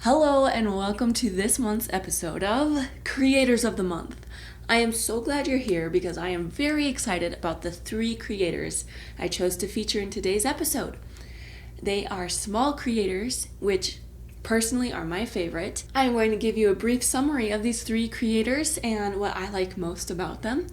Hello and welcome to this month's episode of Creators of the Month. I am so glad you're here because I am very excited about the 3 creators I chose to feature in today's episode. They are small creators, which personally are my favorite. I'm going to give you a brief summary of these 3 creators and what I like most about them.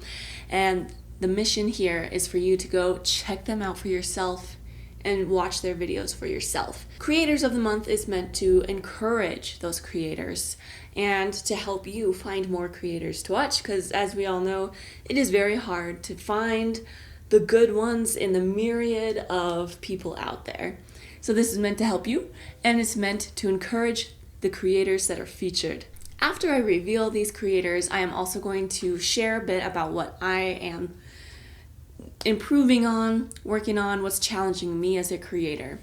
And the mission here is for you to go check them out for yourself and watch their videos for yourself. Creators of the Month is meant to encourage those creators and to help you find more creators to watch, because as we all know, it is very hard to find the good ones in the myriad of people out there. So this is meant to help you, and it's meant to encourage the creators that are featured. After I reveal these creators, I am also going to share a bit about what I am improving on, working on, what's challenging me as a creator,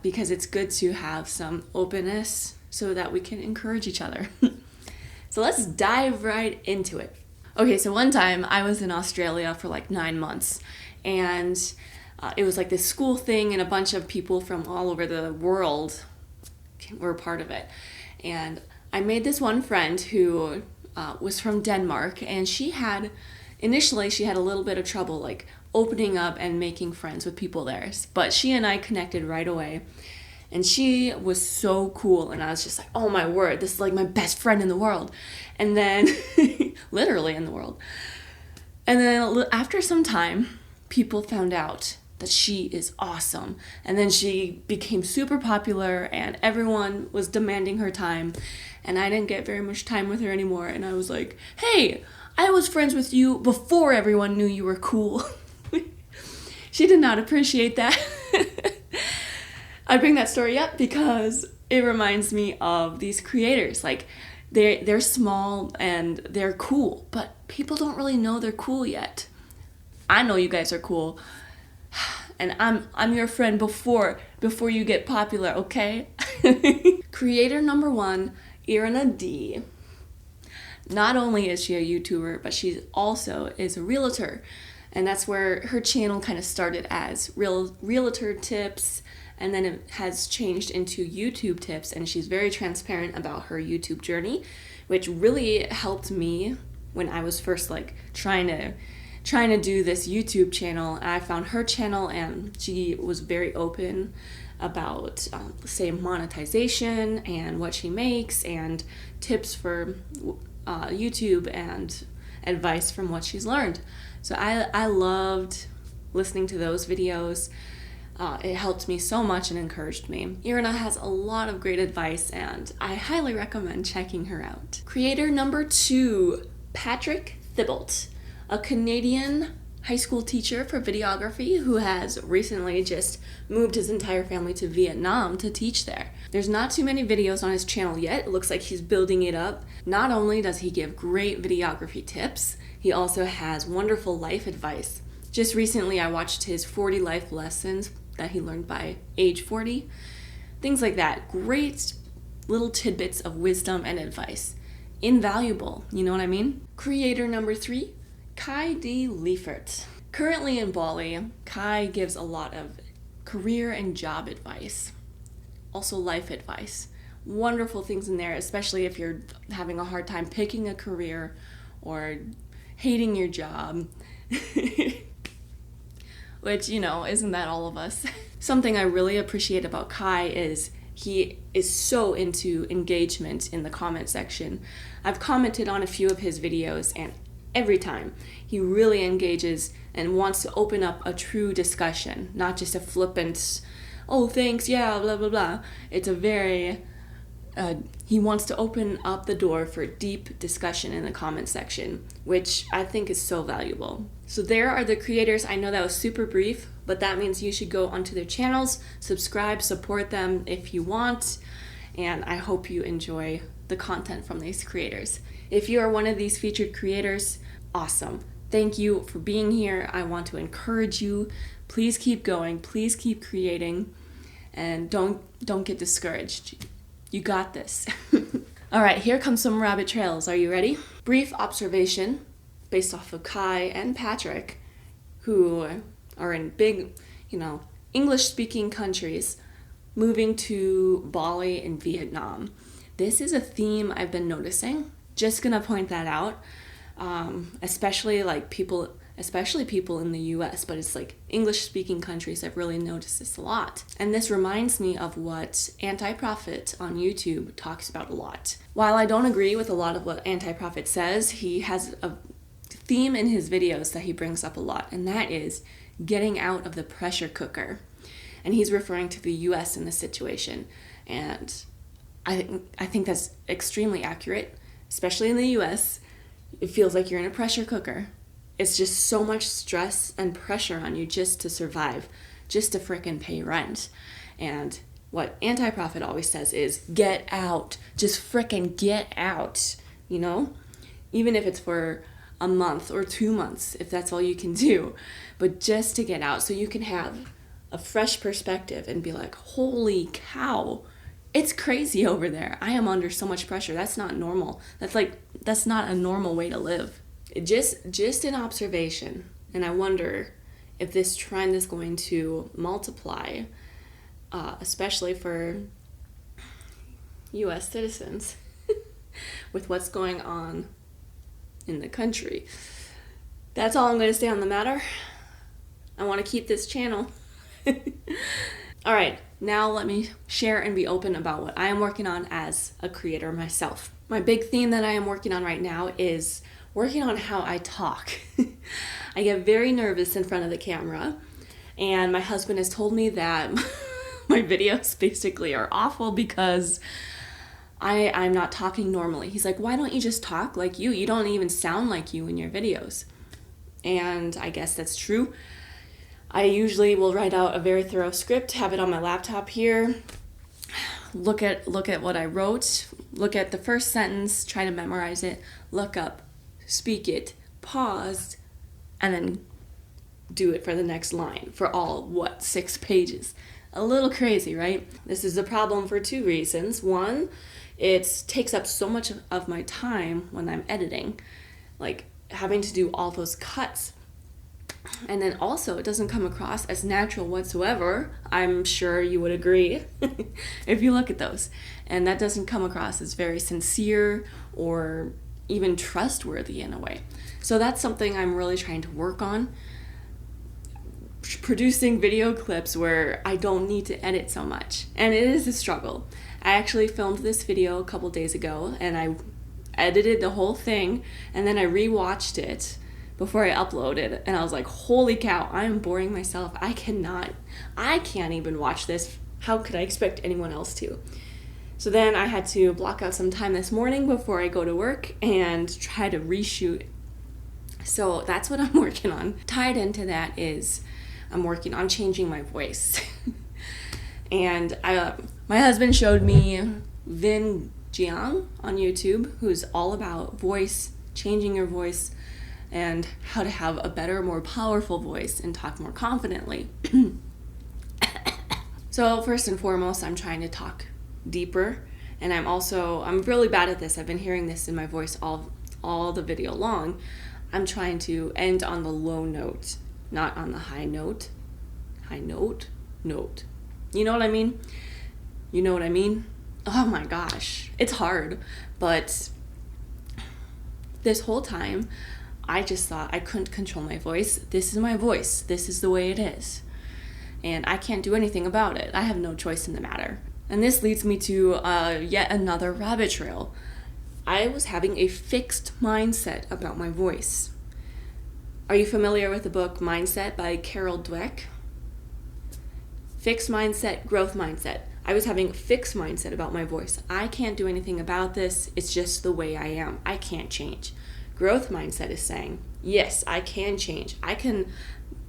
because it's good to have some openness so that we can encourage each other. So let's dive right into it. Okay, so one time I was in Australia for like 9 months, and it was like this school thing, and a bunch of people from all over the world were a part of it. And I made this one friend who was from Denmark, and initially she had a little bit of trouble like opening up and making friends with people there. But she and I connected right away. And she was so cool. And I was just like, oh my word, this is like my best friend in the world. And then, literally in the world. And then after some time, people found out that she is awesome. And then she became super popular and everyone was demanding her time. And I didn't get very much time with her anymore. And I was like, hey, I was friends with you before everyone knew you were cool. She did not appreciate that. I bring that story up because it reminds me of these creators. Like, they're small and they're cool, but people don't really know they're cool yet. I know you guys are cool, and I'm your friend before you get popular, okay? Creator number 1, Irina Dee. Not only is she a YouTuber, but she also is a realtor. And that's where her channel kind of started as realtor tips, and then it has changed into YouTube tips, and she's very transparent about her YouTube journey, which really helped me when I was first like trying to do this YouTube channel. I found her channel and she was very open about say monetization and what she makes and tips for YouTube and advice from what she's learned. So I loved listening to those videos. It helped me so much and encouraged me. Irina has a lot of great advice and I highly recommend checking her out. Creator number 2, Patrick Thibeault, a Canadian high school teacher for videography who has recently just moved his entire family to Vietnam to teach there. There's not too many videos on his channel yet. It looks like he's building it up. Not only does he give great videography tips, he also has wonderful life advice. Just recently I watched his 40 life lessons that he learned by age 40. Things like that. Great little tidbits of wisdom and advice. Invaluable, you know what I mean? Creator number 3, Kai D. Leifert. Currently in Bali, Kai gives a lot of career and job advice. Also life advice. Wonderful things in there, especially if you're having a hard time picking a career or hating your job. Which, isn't that all of us? Something I really appreciate about Kai is he is so into engagement in the comment section. I've commented on a few of his videos, and every time he really engages and wants to open up a true discussion, not just a flippant, oh thanks, yeah, blah blah blah. It's a very he wants to open up the door for deep discussion in the comment section, which I think is so valuable. So there are the creators. I know that was super brief, but that means you should go onto their channels, subscribe, support them if you want, and I hope you enjoy the content from these creators. If you are one of these featured creators, awesome. Thank you for being here. I want to encourage you. Please keep going. Please keep creating, and don't get discouraged. You got this. All right, here comes some rabbit trails. Are you ready? Brief observation based off of Kai and Patrick, who are in big, English-speaking countries. moving to Bali and Vietnam. This is a theme I've been noticing. Just gonna point that out. Especially people in the US, but it's like English-speaking countries, I've really noticed this a lot. And this reminds me of what Anti-Prophet on YouTube talks about a lot. While I don't agree with a lot of what Anti-Prophet says, he has a theme in his videos that he brings up a lot, and that is getting out of the pressure cooker. And he's referring to the US in this situation. And I think that's extremely accurate, especially in the US. It feels like you're in a pressure cooker. It's just so much stress and pressure on you just to survive, just to frickin' pay rent. And what Anti-Prophet always says is, get out. Just frickin' get out, you know? Even if it's for a month or 2 months, if that's all you can do. But just to get out so you can have a fresh perspective and be like, holy cow, it's crazy over there. I am under so much pressure. That's not normal. That's not a normal way to live. Just an observation. And I wonder if this trend is going to multiply, especially for US citizens, with what's going on in the country. That's all I'm going to say on the matter. I want to keep this channel. All right, now let me share and be open about what I am working on as a creator myself. My big theme that I am working on right now is working on how I talk. I get very nervous in front of the camera, and my husband has told me that my videos basically are awful because I'm not talking normally. He's like, why don't you just talk like you? You don't even sound like you in your videos. And I guess that's true. I usually will write out a very thorough script, have it on my laptop here, look at what I wrote, look at the first sentence, try to memorize it, look up, speak it, pause, and then do it for the next line for all, 6 pages. A little crazy, right? This is a problem for 2 reasons. One, it takes up so much of my time when I'm editing, like having to do all those cuts. And then also, it doesn't come across as natural whatsoever. I'm sure you would agree if you look at those. And that doesn't come across as very sincere or even trustworthy in a way. So that's something I'm really trying to work on. Producing video clips where I don't need to edit so much. And it is a struggle. I actually filmed this video a couple days ago, and I edited the whole thing, and then I rewatched it before I uploaded, and I was like, holy cow, I am boring myself. I can't even watch this. How could I expect anyone else to? So then I had to block out some time this morning before I go to work and try to reshoot. So that's what I'm working on. Tied into that is I'm working on changing my voice. And my husband showed me Vin Jiang on YouTube, who's all about voice, changing your voice, and how to have a better, more powerful voice and talk more confidently. So first and foremost, I'm trying to talk deeper, and I'm really bad at this. I've been hearing this in my voice all the video long. I'm trying to end on the low note, not on the high note. High note? Note. You know what I mean? You know what I mean? Oh my gosh. It's hard, but this whole time, I just thought I couldn't control my voice. This is my voice. This is the way it is. And I can't do anything about it. I have no choice in the matter. And this leads me to yet another rabbit trail. I was having a fixed mindset about my voice. Are you familiar with the book Mindset by Carol Dweck? Fixed mindset, growth mindset. I was having a fixed mindset about my voice. I can't do anything about this. It's just the way I am. I can't change. Growth mindset is saying, yes, I can change. I can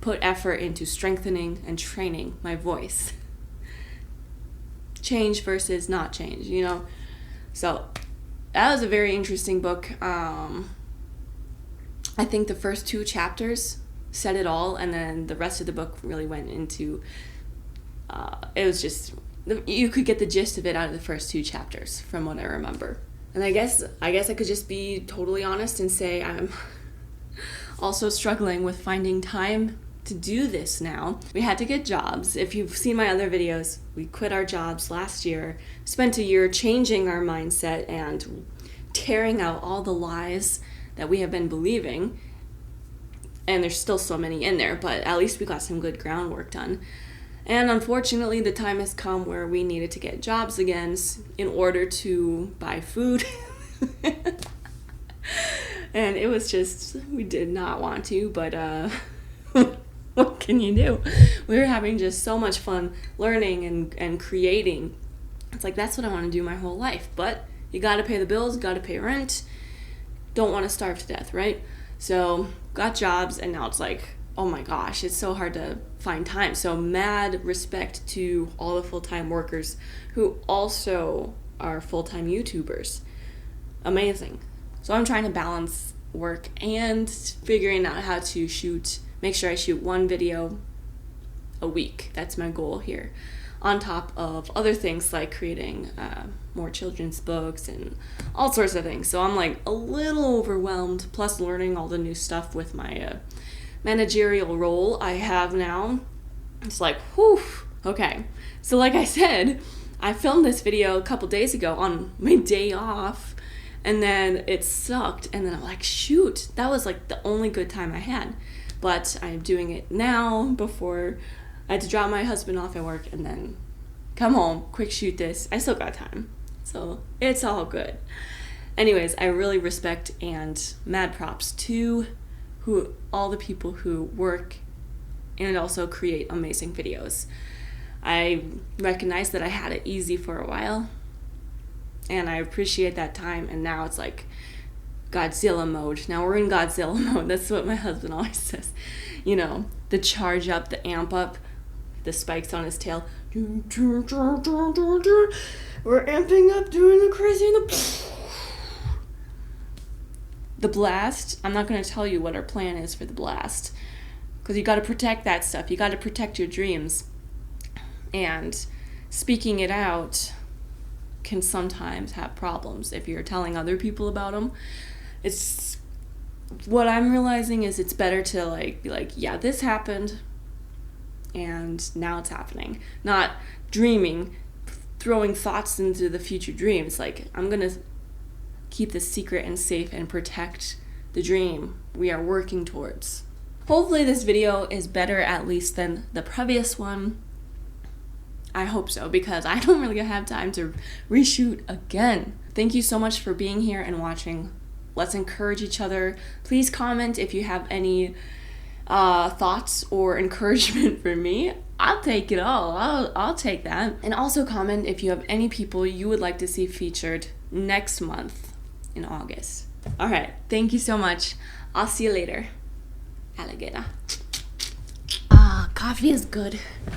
put effort into strengthening and training my voice. Change versus not change, you know? So that was a very interesting book. I think the first 2 chapters said it all, and then the rest of the book really went into, it was just, you could get the gist of it out of the first 2 chapters from what I remember. And I guess I could just be totally honest and say I'm also struggling with finding time to do this now, we had to get jobs. If you've seen my other videos, we quit our jobs last year, spent a year changing our mindset and tearing out all the lies that we have been believing. And there's still so many in there, but at least we got some good groundwork done. And unfortunately, the time has come where we needed to get jobs again in order to buy food. And it was just, we did not want to, but what can you do? We were having just so much fun learning and creating. It's like, that's what I want to do my whole life. But you got to pay the bills, got to pay rent. Don't want to starve to death, right? So got jobs, and now it's like, oh my gosh, it's so hard to find time. So mad respect to all the full-time workers who also are full-time YouTubers. Amazing. So I'm trying to balance work and figuring out how to make sure I shoot one video a week. That's my goal here. On top of other things like creating more children's books and all sorts of things. So I'm like a little overwhelmed, plus learning all the new stuff with my managerial role I have now. It's like, whew, okay. So like I said, I filmed this video a couple days ago on my day off, and then it sucked, and then I'm like, shoot, that was like the only good time I had. But I'm doing it now before I had to drop my husband off at work and then come home, quick shoot this. I still got time, so it's all good. Anyways, I really respect and mad props to all the people who work and also create amazing videos. I recognize that I had it easy for a while, and I appreciate that time, and now it's like Godzilla mode. Now we're in Godzilla mode. That's what my husband always says. You know, the charge up, the amp up, the spikes on his tail. We're amping up, doing the crazy, and the blast. I'm not going to tell you what our plan is for the blast, because you got to protect that stuff. You got to protect your dreams. And speaking it out can sometimes have problems if you're telling other people about them. It's what I'm realizing is it's better to be like, yeah, this happened and now it's happening. Not dreaming, throwing thoughts into the future dreams. Like, I'm gonna keep this secret and safe and protect the dream we are working towards. Hopefully this video is better at least than the previous one. I hope so, because I don't really have time to reshoot again. Thank you so much for being here and watching. Let's encourage each other. Please comment if you have any thoughts or encouragement for me. I'll take it all. I'll take that. And also comment if you have any people you would like to see featured next month in August. All right. Thank you so much. I'll see you later. Alligator. Coffee is good.